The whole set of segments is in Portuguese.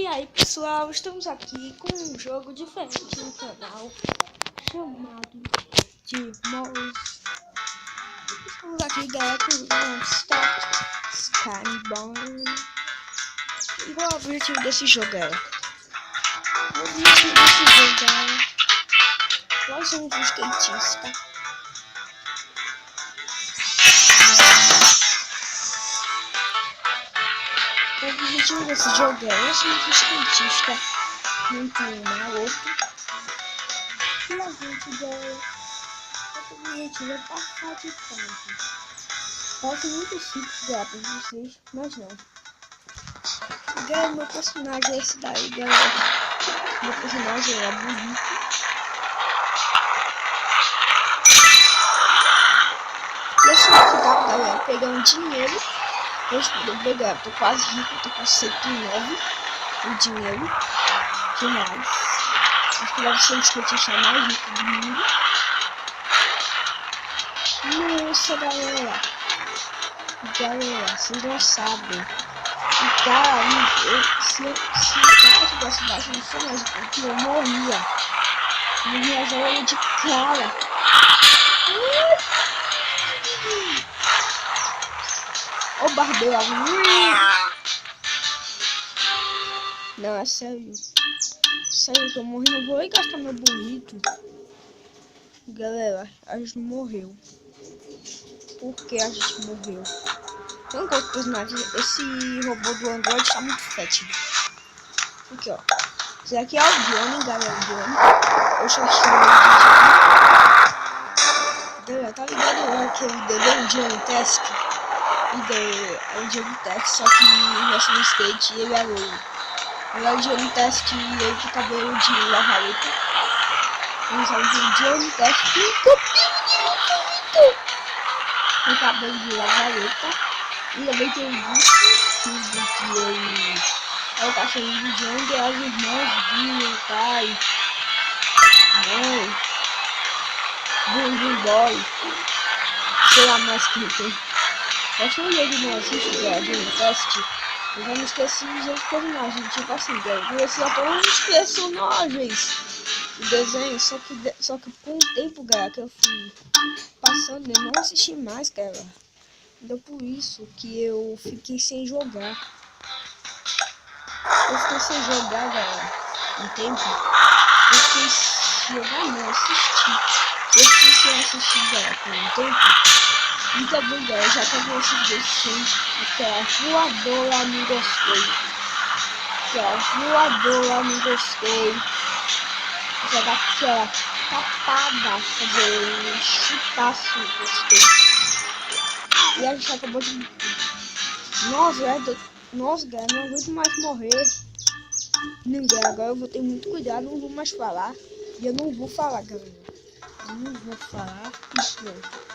E aí pessoal, estamos aqui com um jogo diferente no canal chamado de Mouse. Estamos aqui galera com o Start Skybound. E qual é o objetivo desse jogo, galera? O objetivo desse jogo, galera, nós somos um skatista. O objetivo desse jogo é nós somos um skatista muito maluco. E a gente ganha. O objetivo é passar de fase. Parece muito simples, galera, pra vocês, mas não. Galera, meu personagem é esse daí, galera. Meu personagem é bonito. E assim que dá, galera, pegando dinheiro. Eu pegar, tô quase rico, tô com 109 o dinheiro de reais. Acho que deve ser o skatista mais rico do mundo. Nossa, galera, vocês não sabem. O cara, se o cara tivesse baixo no som mais porque eu morria já era de cara. Ô barbeiro, não, é sério. Sério que eu morri, não vou nem gastar meu bonito. Galera, a gente morreu. Por que a gente morreu? Não gosto do personagem. Esse robô do Android tá muito fétido. Aqui, ó. Esse aqui é o Johnny, galera. O Johnny. Eu chamo ele de Johnny. Galera, tá ligado aquele desenho Johnny Task? É o Johnny Task, só que nessa no skate ele é loiro. Ele é o Johnny Task, ele tem cabelo de lavareta. Vamos usar o Johnny Task com cabelo de lavareta. E também tem um bicho que ele é o cachorrinho do Johnny, as irmãs dele, o pai, mãe, Boom Boy, sei lá mais que tem. Eu sou um jogo não assiste, galera, Johnny Test. Eu já me esqueci de outros personagens, tipo assim, galera. Eu conheci a todos os personagens do desenho, só que com o tempo, galera, que eu fui passando, eu não assisti mais, cara. Então por isso que eu fiquei sem jogar. Eu fiquei sem jogar, galera, um tempo. Eu fiquei sem jogar, não, assistir. Eu fiquei sem assistir, galera, por um tempo. E também, galera, já tá com esses dois filmes. Aquela voadora, não gostei. Aquela voadora, não gostei. Já dá aquela tapada, fazer um chutaço, gostei. E a gente acabou de... Nossa, galera, não aguento mais morrer. Ninguém, agora eu vou ter muito cuidado, não vou mais falar. E eu não vou falar, galera. Eu não vou falar isso, não.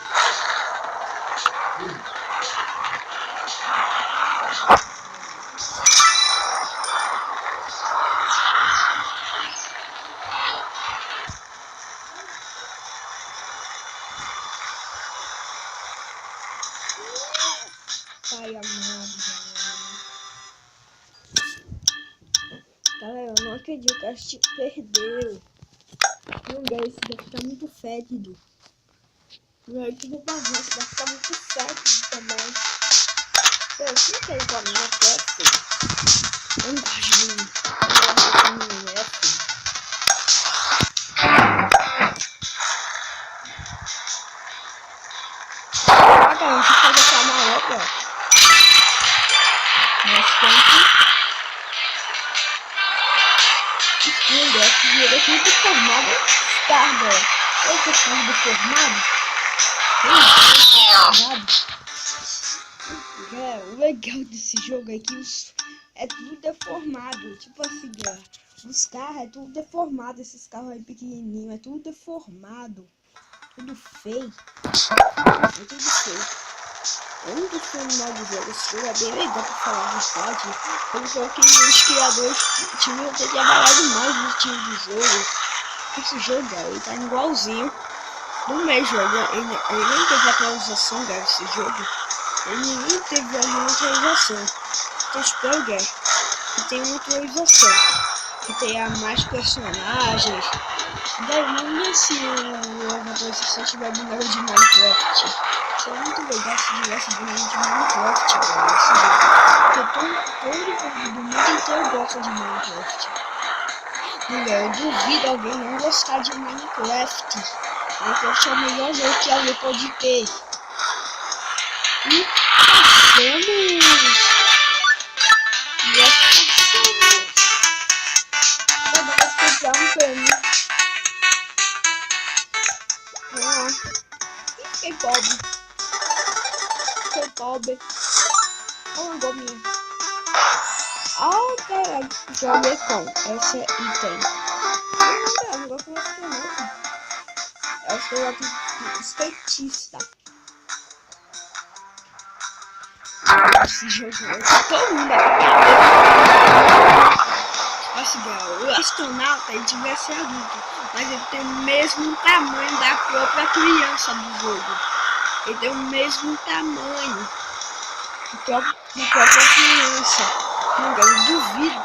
Pai amado, galera, eu não acredito que a gente perdeu. Não, galera, esse daqui tá muito fétido. Galera, que vou fazer, esse daqui tá muito fétido também. Eu não quero pra mim, eu quero, filho. Eu não gosto de mim. Eu não gosto de mim, filho. Ah, galera, deixa eu fazer essa manobra. Nós temos que esconder aqui, ele é tudo deformado. Carga, eu tô ficando deformado. O legal desse jogo é que é tudo deformado. Tipo assim, galera, os carros é tudo deformado. Esses carros aí pequenininhos é tudo deformado. Tudo feio. É tudo feio. Eu não tô falando mal do jogo, esse jogo é bem legal pra falar a verdade. Eu só que os criadores tinham que ter trabalhado mais no estilo do jogo. Esse jogo, galera, ele tá igualzinho do meu jogo. Ele nem teve atualização, galera, esse jogo. Ele nem teve atualização. Então espero, galera, que tem uma atualização, que tem a mais personagens. Daí vamos ver se o atualização tiver boneco de Minecraft. Seria muito legal se tivesse boneco de Minecraft, galera. Porque todo mundo do mundo inteiro gosta de Minecraft. Galera, eu duvido alguém não gostar de Minecraft. Minecraft é o melhor jogo que alguém pode ter. E passamos. Vamos comprar um prêmio. Vamos lá. Fiquei pobre. Fiquei pobre. Olha uma gominha. Ah, caralho. Joguei com essa item. Não gosto dessa aqui não. Eu sou aqui skatista. Esse jogo é todo mundo aqui. Nossa, o astronauta ele devia ser adulto, mas ele tem o mesmo tamanho da própria criança do jogo. Ele tem o mesmo tamanho da própria criança. Não, eu duvido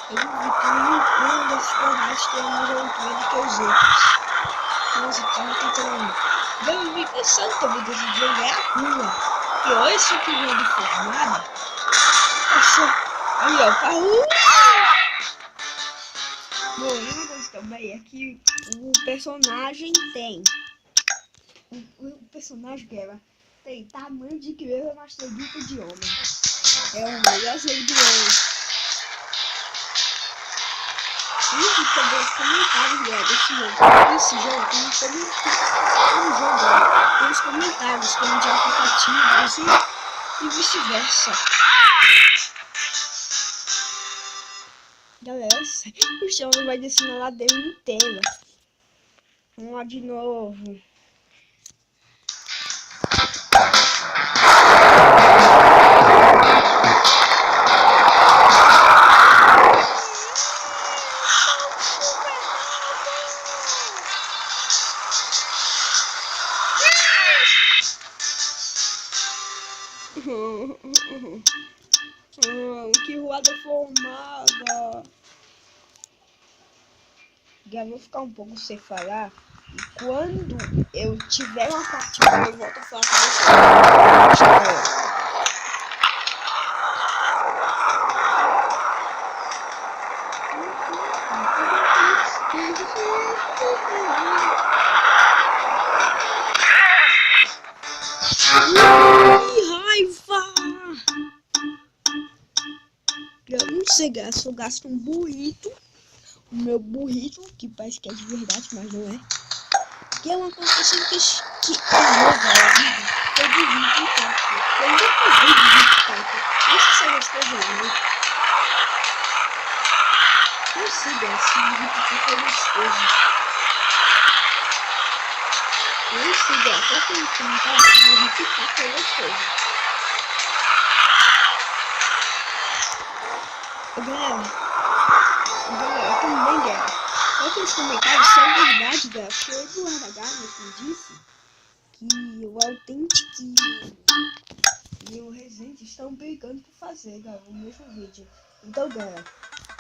que nenhum desses personagens tenha mais altura do que os outros. Nossa, tava tentando. Eu vi pensando também desse jogo é a rua. E olha isso que veio de formada. Nossa, aí ó, parou. Bom, uma coisa também é que o personagem tem. O personagem dela tem tamanho de criança, mas tem grupo de homem. É o melhor jogo do ano. E também os comentários desse jogo. Esse jogo tem os comentários, como de aplicativos e vice-versa. Galera, o chão não vai descer na ladeira inteira. Vamos lá de novo. Que rua deformada. Já vou ficar um pouco sem falar. E quando eu tiver uma partida, eu volto a falar com vocês. Eu não sei, se eu gasto um burrito, o meu burrito, que parece que é de verdade, mas não é. Que é uma coisa que errou, galera. Eu burrito e tanto. Eu nunca vi burrito e tanto. Não sei se eu gostei do burrito. Não sei, galera, se o burrito e tanto é gostoso. Eu não sei, galera, qual que é o comentário se o burrito e tanto é gostoso. Galera, também, galera. Outros comentários são verdade, galera. Foi o Eduardo H que disse que o Authentic e o Resende estão brigando por fazer, galera, o mesmo vídeo. Então, galera,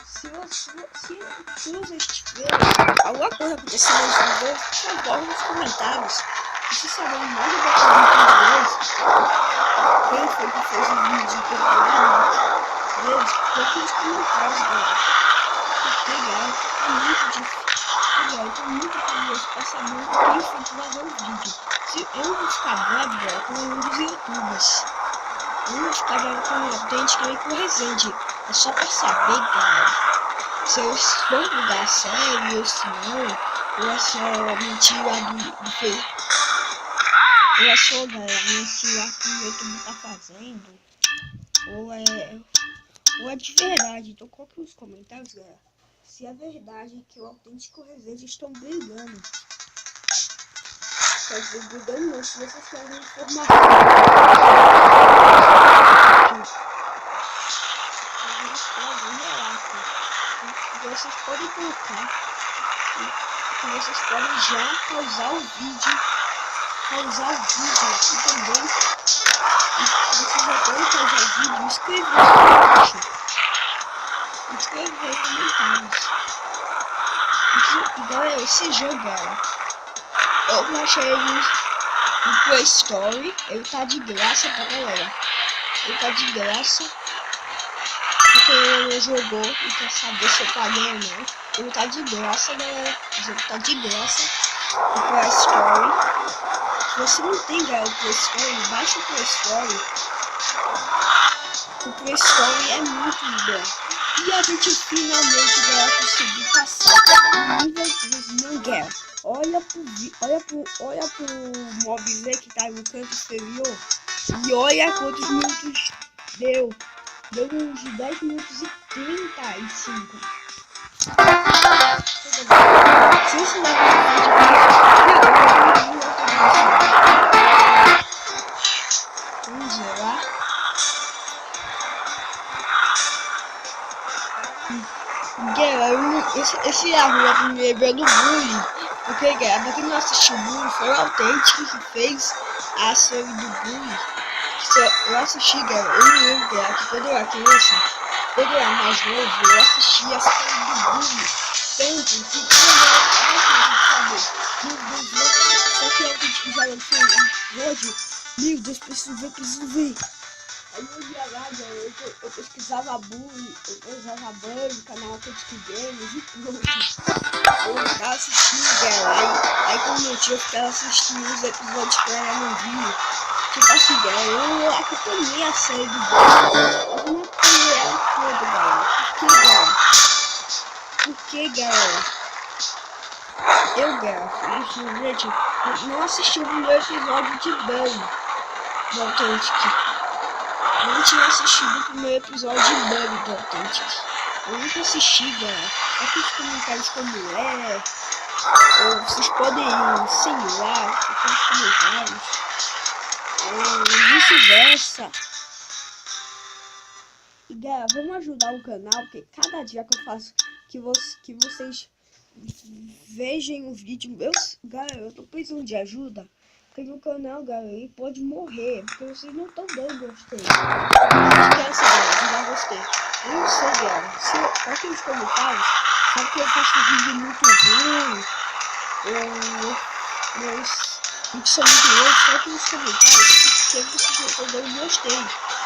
se vocês tiverem alguma coisa acontecendo nesse vídeo, por favor, nos comentários. E se saber mais quem foi que fez o vídeo, coloque nos comentários, galera. Porque, galera, é muito difícil. Galera, eu tô muito curioso pra saber quem foi que vazou o vídeo. Se eu vou ficar bravo, galera, com um dos youtubers. Eu vou ficar bravo com o Authentic e com o Resende. É só pra saber, galera, se eles vão lugar sério ou se não. Ou é só mentira do Facebook. Ou é só, galera, mentira que o YouTube tá fazendo. Ou é de verdade. Então coloque nos comentários, galera, se é verdade que o Authentic e o Resende estão brigando. Quer dizer, brigando não, se vocês querem informação. Vocês podem colocar que vocês podem já pausar o vídeo. E também vocês já podem pausar o vídeo e escrever aqui embaixo inscrever e comentários. E galera, esse jogo, galera, eu baixei ele no Play Store, ele tá de graça, tá, galera? Ele tá de graça. Pra quem não jogou e quer saber se eu paguei ou não, ele tá de graça, galera. O jogo tá de graça no Play Store. Se você não tem, galera, o Play Store, baixa o Play Store. O Play Store é muito bom. E a gente finalmente, galera, conseguiu passar o nível 12 não guerra. Olha pro mob que tá no canto inferior. E olha quantos minutos deu. Deu uns 10 minutos e 35. Se esse negócio vamos zerar. Galera, esse arroba primeiro é do Bully. Porque, galera, pra quem não assistiu o Bully, foi o Autêntico que fez a série do Bully. Eu assisti, galera, eu me lembro, galera, que quando eu era criança, quando eu era mais novo, eu assistia a série do Bully. Tanto que quando eu era saber, meu Deus, só que eu já lançou hoje, meu Deus, preciso ver. Aí eu ia lá, galera, eu pesquisava Bully, eu usava Bully, canal Autêntico Games e pronto. Eu ficava assistindo, galera, aí quando eu tinha, eu ficava assistindo os episódios que ela não via. Tipo assim, galera, eu acompanhei a série do Bully, eu não acompanhei ela toda, galera. Por que, galera? Eu, galera, gente, não assisti o primeiro episódio de Bully do Autêntico. Eu não tinha assistido o primeiro episódio de Bully do Autêntico. Eu nunca assisti, galera. Aqui os comentários como é, ou vocês podem, sei lá, aqui nos comentários. Ou vice-versa. E galera, vamos ajudar o canal, porque cada dia que eu faço que vocês vejam o vídeo, galera, eu tô precisando de ajuda, porque meu canal, galera, ele pode morrer, porque vocês não estão dando gostei. Não esquece, galera, de dar gostei. Eu não sei, galera, aqui nos comentários, sabe que eu faço vídeo muito ruim, ou que são muito loucos, só que nos comentários, que vocês não estão dando gostei.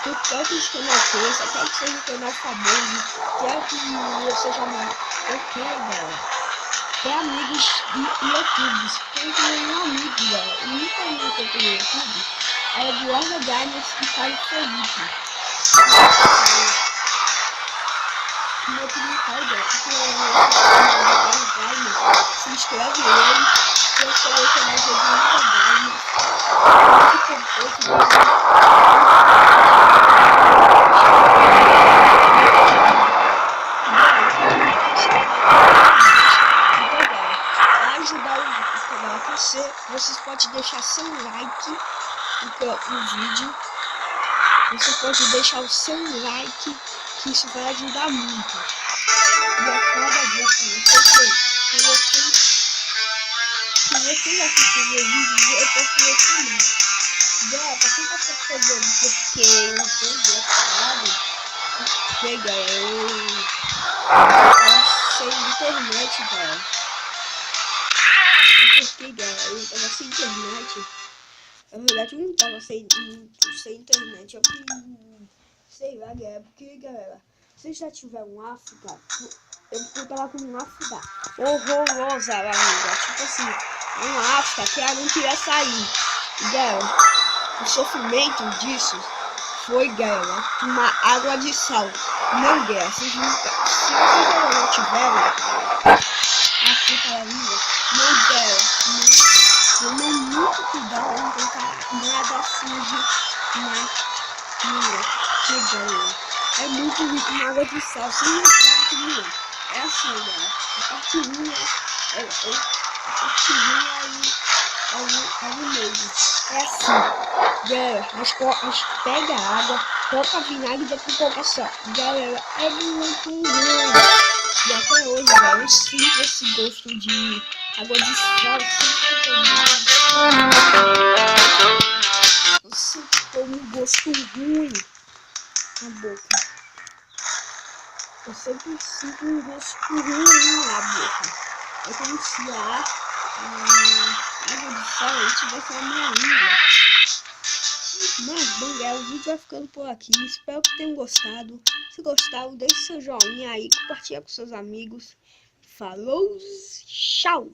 Eu quero que esse canal cresça, eu quero que seja um canal famoso, quero que eu seja mais. Eu quero, galera, ter amigos e YouTubers. Eu tenho um amigo, galera, o único amigo que eu tenho no YouTube é o Eduardo Games e Caio Felipe. Meu primo Caio, galera, se inscreve nele, eu falei que é mais de Eduardo Games. Vocês podem deixar seu like no vídeo. Você pode deixar o seu like, que isso vai ajudar muito. E a cada vez que vocês assistirem o vídeo, eu posso reclamar. Galera, pra quem tá percebendo que eu fiquei um pouco engraçado, porque, galera, eu sem internet, galera. Porque, galera, eu tava sem internet. Na verdade, eu não tava sem internet. Eu sei lá, galera. Porque, galera, se já tiver um África, eu tava com um África horrorosa lá, amiga. Tipo assim, uma África que ela não queria sair. E, galera, o sofrimento disso foi, galera, tomar água de sal. Não, galera, se vocês não tiverem África lá, amiga, não, galera, tomem muito cuidado pra não colocar nada sujo na comida. Que, galera, é muito rico na água de sal. Vocês não sabem que não é. É assim, galera, a parte ruim é o mesmo. É assim, galera, mas pega a água, coloca vinagre e depois coloca sal. Galera, é muito ruim. E até hoje, galera, eu sinto esse gosto de água de sal, eu sinto como um gosto ruim na boca. Eu sempre simplesmente escorri a boca. É como se a água de sol estivesse na minha língua. Mas, bom, galera, o vídeo vai ficando por aqui. Espero que tenham gostado. Se gostaram, deixe seu joinha aí, compartilha com seus amigos. Falou, tchau!